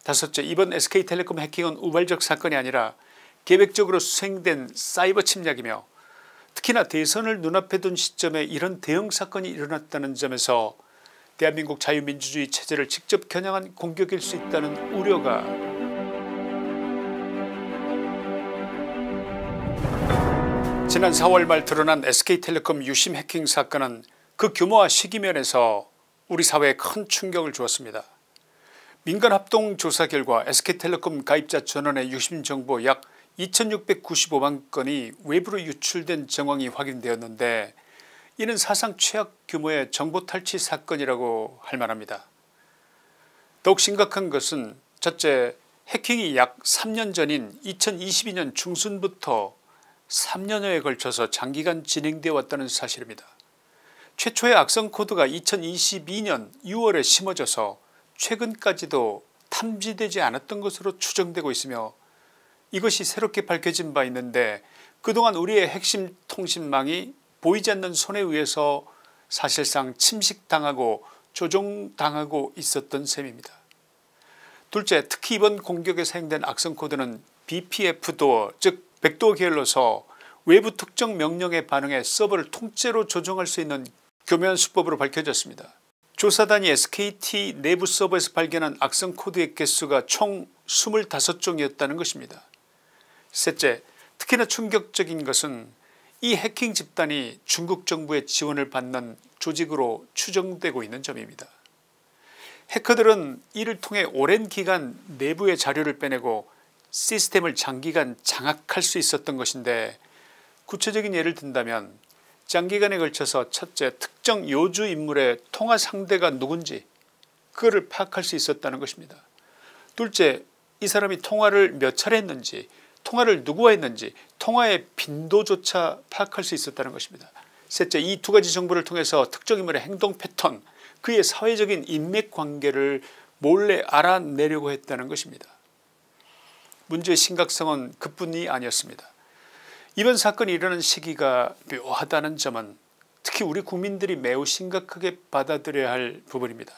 다섯째, 이번 SK텔레콤 해킹은 우발적 사건이 아니라 계획적으로 수행된 사이버 침략이며 특히나 대선을 눈앞에 둔 시점에 이런 대형 사건이 일어났다는 점에서 대한민국 자유민주주의 체제를 직접 겨냥한 공격일 수 있다는 우려가 지난 4월 말 드러난 SK텔레콤 유심 해킹 사건은 그 규모와 시기면에서 우리 사회에 큰 충격을 주었습니다. 민간합동 조사 결과 SK텔레콤 가입자 전원의 유심 정보 약 2695만 건이 외부로 유출된 정황이 확인되었는데 이는 사상 최악 규모의 정보 탈취 사건이라고 할 만합니다. 더욱 심각한 것은 첫째, 해킹이 약 3년 전인 2022년 중순부터 3년여에 걸쳐서 장기간 진행되어 왔다는 사실입니다. 최초의 악성 코드가 2022년 6월에 심어져서 최근까지도 탐지되지 않았던 것으로 추정되고 있으며 이것이 새롭게 밝혀진 바 있는데 그동안 우리의 핵심 통신망이 보이지 않는 손에 의해서 사실상 침식당하고 조종당하고 있었던 셈입니다. 둘째, 특히 이번 공격에 사용된 악성 코드는 BPF 도어 즉 백도어 계열로서 외부 특정 명령에 반응해 서버를 통째로 조종할 수 있는 교묘한 수법으로 밝혀졌습니다. 조사단이 SKT 내부 서버에서 발견한 악성 코드의 개수가 총 25종이었다는 것입니다. 셋째, 특히나 충격적인 것은 이 해킹 집단이 중국 정부의 지원을 받는 조직으로 추정되고 있는 점입니다. 해커들은 이를 통해 오랜 기간 내부의 자료를 빼내고 시스템을 장기간 장악할 수 있었던 것인데 구체적인 예를 든다면 장기간에 걸쳐서 첫째, 특정 요주 인물의 통화 상대가 누군지 그거를 파악할 수 있었다는 것입니다. 둘째, 이 사람이 통화를 몇 차례 했는지 통화를 누구와 했는지 통화의 빈도조차 파악할 수 있었다는 것입니다. 셋째, 이 두 가지 정보를 통해서 특정 인물의 행동 패턴 그의 사회적인 인맥관계를 몰래 알아내려고 했다는 것입니다. 문제의 심각성은 그뿐이 아니었습니다. 이번 사건이 일어난 시기가 묘하다는 점은 특히 우리 국민들이 매우 심각하게 받아들여야 할 부분입니다.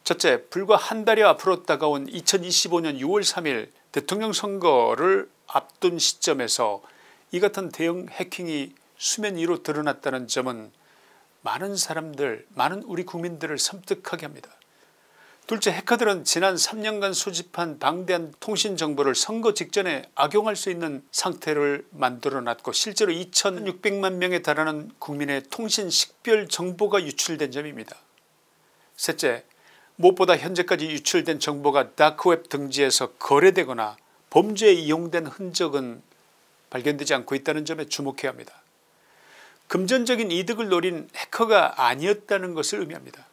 첫째, 불과 한 달여 앞으로 다가온 2025년 6월 3일 대통령 선거를 앞둔 시점에서 이 같은 대형 해킹이 수면 위로 드러났다는 점은 많은 사람들 많은 우리 국민들을 섬뜩하게 합니다. 둘째, 해커들은 지난 3년간 수집한 방대한 통신 정보를 선거 직전에 악용할 수 있는 상태를 만들어놨고 실제로 2600만 명에 달하는 국민의 통신 식별 정보가 유출된 점입니다. 셋째, 무엇보다 현재까지 유출된 정보가 다크웹 등지에서 거래되거나 범죄에 이용된 흔적은 발견되지 않고 있다는 점에 주목해야 합니다. 금전적인 이득을 노린 해커가 아니었다는 것을 의미합니다.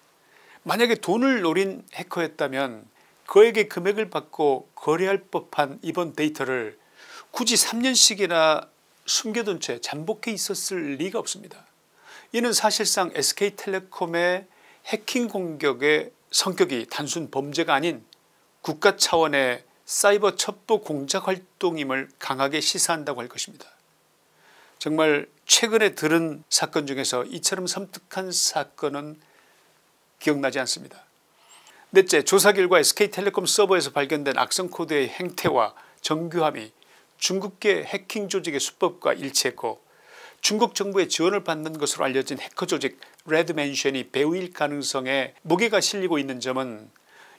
만약에 돈을 노린 해커였다면 그에게 금액을 받고 거래할 법한 이번 데이터를 굳이 3년씩이나 숨겨둔 채 잠복해 있었을 리가 없습니다. 이는 사실상 SK텔레콤의 해킹 공격의 성격이 단순 범죄가 아닌 국가 차원의 사이버 첩보 공작 활동임을 강하게 시사한다고 할 것입니다. 정말 최근에 들은 사건 중에서 이처럼 섬뜩한 사건은 기억나지 않습니다. 넷째, 조사 결과 SK텔레콤 서버에서 발견된 악성 코드의 행태와 정교함이 중국계 해킹 조직의 수법과 일치했고 중국 정부의 지원을 받는 것으로 알려진 해커 조직 레드맨션이 배우일 가능성에 무게가 실리고 있는 점은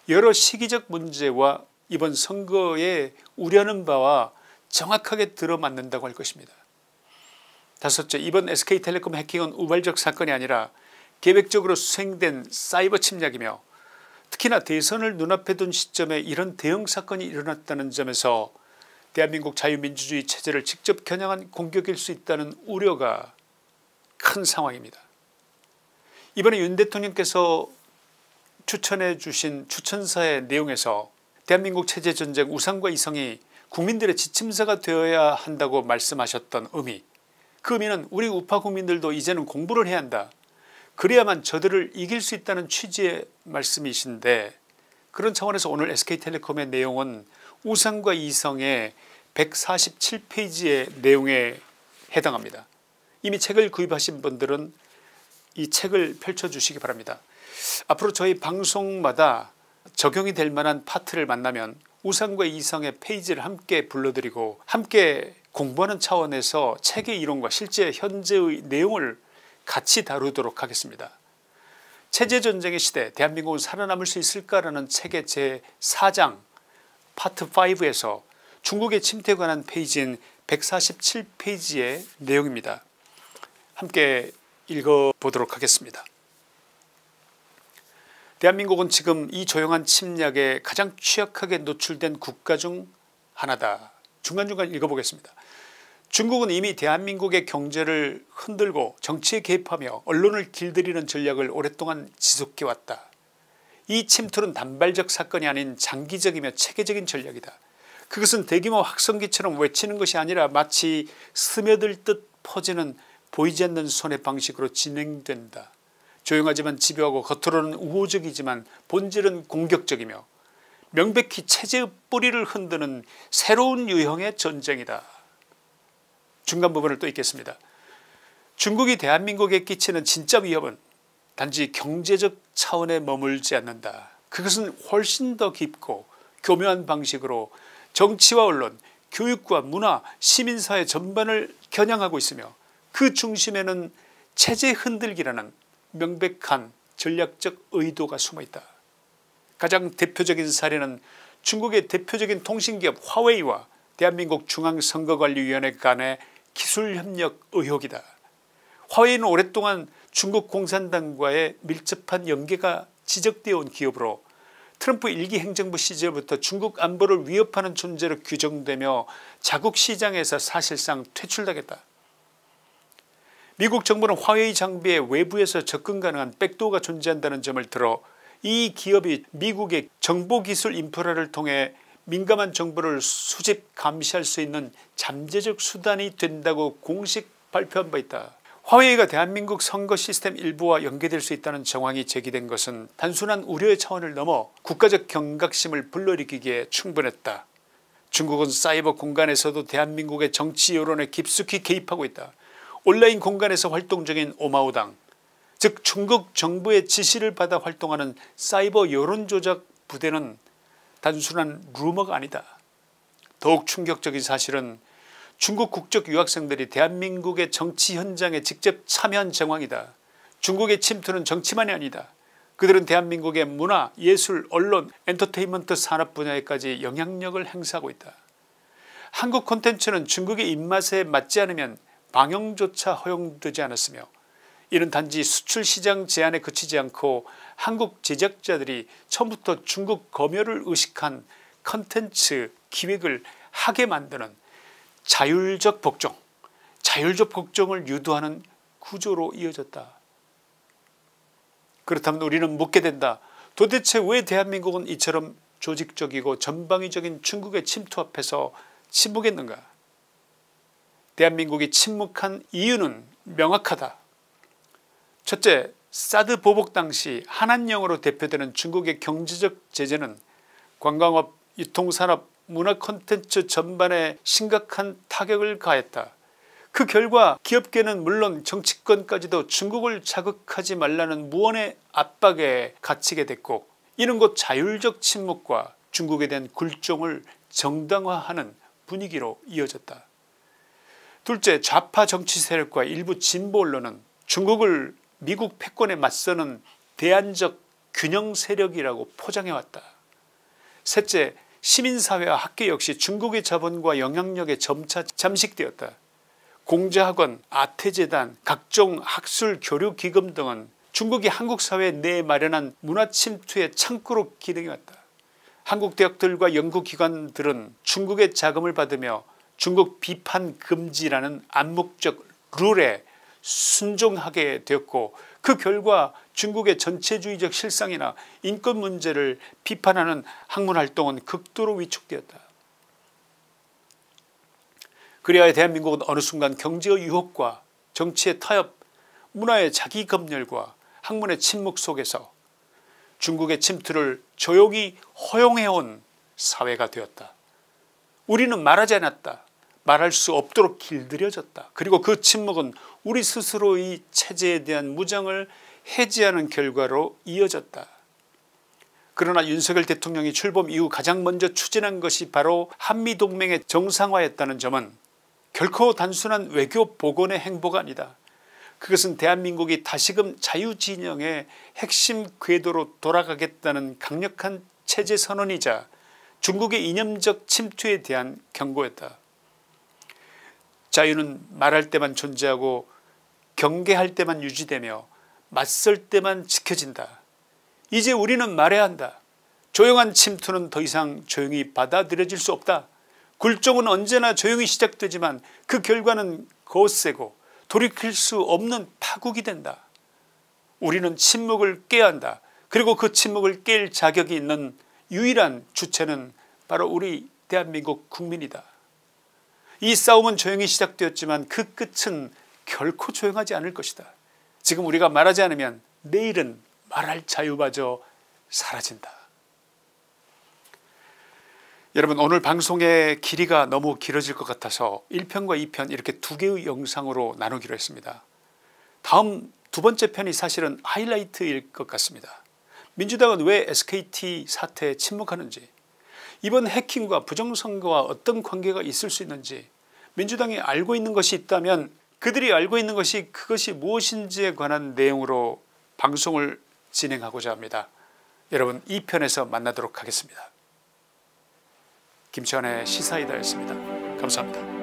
여러 시기적 문제와 이번 선거에 우려하는 바와 정확하게 들어맞는다고 할 것입니다. 다섯째, 이번 SK텔레콤 해킹은 우발적 사건이 아니라 계획적으로 수행된 사이버 침략이며 특히나 대선을 눈앞에 둔 시점에 이런 대형 사건이 일어났다는 점에서 대한민국 자유민주주의 체제를 직접 겨냥한 공격일 수 있다는 우려가 큰 상황입니다. 이번에 윤 대통령께서 추천해 주신 추천사의 내용에서 대한민국 체제전쟁 우상과 이성이 국민들의 지침서가 되어야 한다고 말씀하셨던 의미, 그 의미는 우리 우파 국민들도 이제는 공부를 해야 한다. 그래야만 저들을 이길 수 있다는 취지의 말씀이신데 그런 차원에서 오늘 SK텔레콤의 내용은 우상과 이성의 147페이지의 내용에 해당합니다. 이미 책을 구입하신 분들은 이 책을 펼쳐주시기 바랍니다. 앞으로 저희 방송마다 적용이 될 만한 파트를 만나면 우상과 이성의 페이지를 함께 불러드리고 함께 공부하는 차원에서 책의 이론과 실제 현재의 내용을 같이 다루도록 하겠습니다. 체제전쟁의 시대 대한민국은 살아남을 수 있을까라는 책의 제4장 파트 5에서 중국의 침투에 관한 페이지인 147페이지의 내용입니다. 함께 읽어보도록 하겠습니다. 대한민국은 지금 이 조용한 침략에 가장 취약하게 노출된 국가 중 하나다. 중간중간 읽어보겠습니다. 중국은 이미 대한민국의 경제를 흔들고 정치에 개입하며 언론을 길들이는 전략을 오랫동안 지속해왔다. 이 침투는 단발적 사건이 아닌 장기적이며 체계적인 전략이다. 그것은 대규모 확성기처럼 외치는 것이 아니라 마치 스며들 듯 퍼지는 보이지 않는 손의 방식으로 진행된다. 조용하지만 집요하고 겉으로는 우호적이지만 본질은 공격적이며 명백히 체제의 뿌리를 흔드는 새로운 유형의 전쟁이다. 중간 부분을 또 읽겠습니다. 중국이 대한민국에 끼치는 진짜 위협은 단지 경제적 차원에 머물지 않는다. 그것은 훨씬 더 깊고 교묘한 방식으로 정치와 언론, 교육과 문화, 시민사회 전반을 겨냥하고 있으며 그 중심에는 체제 흔들기라는 명백한 전략적 의도가 숨어있다. 가장 대표적인 사례는 중국의 대표적인 통신기업 화웨이와 대한민국 중앙선거관리위원회 간의 기술협력 의혹이다. 화웨이는 오랫동안 중국 공산당과의 밀접한 연계가 지적되어 온 기업으로 트럼프 1기 행정부 시절부터 중국 안보를 위협하는 존재로 규정되며 자국 시장에서 사실상 퇴출당했다. 미국 정부는 화웨이 장비에 외부에서 접근 가능한 백도어가 존재한다는 점을 들어 이 기업이 미국의 정보기술 인프라를 통해 민감한 정보를 수집 감시할 수 있는 잠재적 수단이 된다고 공식 발표한 바 있다. 화웨이가 대한민국 선거 시스템 일부와 연계될 수 있다는 정황이 제기된 것은 단순한 우려의 차원을 넘어 국가적 경각심을 불러일으키기에 충분했다. 중국은 사이버 공간에서도 대한민국의 정치 여론에 깊숙이 개입하고 있다. 온라인 공간에서 활동 중인 오마오당, 즉 중국 정부의 지시를 받아 활동하는 사이버 여론조작 부대는 단순한 루머가 아니다. 더욱 충격적인 사실은 중국 국적 유학생들이 대한민국의 정치 현장에 직접 참여한 정황이다. 중국의 침투는 정치만이 아니다. 그들은 대한민국의 문화, 예술, 언론, 엔터테인먼트 산업 분야에까지 영향력을 행사하고 있다. 한국 콘텐츠는 중국의 입맛에 맞지 않으면 방영조차 허용되지 않았으며 이는 단지 수출시장 제한에 그치지 않고 한국 제작자들이 처음부터 중국 검열을 의식한 콘텐츠 기획을 하게 만드는 자율적 복종을 유도하는 구조로 이어졌다. 그렇다면 우리는 묻게 된다. 도대체 왜 대한민국은 이처럼 조직적이고 전방위적인 중국의 침투 앞에서 침묵했는가. 대한민국이 침묵한 이유는 명확하다. 첫째, 사드 보복 당시 한한령으로 대표되는 중국의 경제적 제재는 관광업, 유통산업, 문화 콘텐츠 전반에 심각한 타격을 가했다. 그 결과 기업계는 물론 정치권까지도 중국을 자극하지 말라는 무언의 압박에 갇히게 됐고 이는 곧 자율적 침묵과 중국에 대한 굴종을 정당화하는 분위기로 이어졌다. 둘째, 좌파 정치 세력과 일부 진보 언론은 중국을 미국 패권에 맞서는 대안적 균형 세력이라고 포장해왔다. 셋째, 시민사회와 학계 역시 중국의 자본과 영향력에 점차 잠식되었다. 공자학원, 아태재단, 각종 학술 교류기금 등은 중국이 한국 사회에 내마련한 문화침투의 창구로 기능해왔다. 한국 대학들과 연구기관들은 중국의 자금을 받으며 중국 비판 금지라는 암묵적 룰에 순종하게 되었고 그 결과 중국의 전체주의적 실상이나 인권 문제를 비판하는 학문활동은 극도로 위축되었다. 그래야 대한민국은 어느 순간 경제의 유혹과 정치의 타협, 문화의 자기검열과 학문의 침묵 속에서 중국의 침투를 조용히 허용해온 사회가 되었다. 우리는 말하지 않았다. 말할 수 없도록 길들여졌다. 그리고 그 침묵은 우리 스스로의 체제에 대한 무장을 해제하는 결과로 이어졌다. 그러나 윤석열 대통령이 출범 이후 가장 먼저 추진한 것이 바로 한미동맹의 정상화였다는 점은 결코 단순한 외교 복원의 행보가 아니다. 그것은 대한민국이 다시금 자유진영의 핵심 궤도로 돌아가겠다는 강력한 체제 선언이자 중국의 이념적 침투에 대한 경고였다. 자유는 말할 때만 존재하고 경계할 때만 유지되며 맞설 때만 지켜진다. 이제 우리는 말해야 한다. 조용한 침투는 더 이상 조용히 받아들여질 수 없다. 굴종은 언제나 조용히 시작되지만 그 결과는 거세고 돌이킬 수 없는 파국이 된다. 우리는 침묵을 깨야 한다. 그리고 그 침묵을 깰 자격이 있는 유일한 주체는 바로 우리 대한민국 국민이다. 이 싸움은 조용히 시작되었지만 그 끝은 결코 조용하지 않을 것이다. 지금 우리가 말하지 않으면 내일은 말할 자유마저 사라진다. 여러분, 오늘 방송의 길이가 너무 길어질 것 같아서 1편과 2편 이렇게 두 개의 영상으로 나누기로 했습니다. 다음 두 번째 편이 사실은 하이라이트일 것 같습니다. 민주당은 왜 SKT 사태에 침묵하는지, 이번 해킹과 부정선거와 어떤 관계가 있을 수 있는지, 민주당이 알고 있는 것이 있다면 그들이 알고 있는 것이 그것이 무엇인지에 관한 내용으로 방송을 진행하고자 합니다. 여러분, 2편에서 만나도록 하겠습니다. 김치환의 시사이다였습니다. 감사합니다.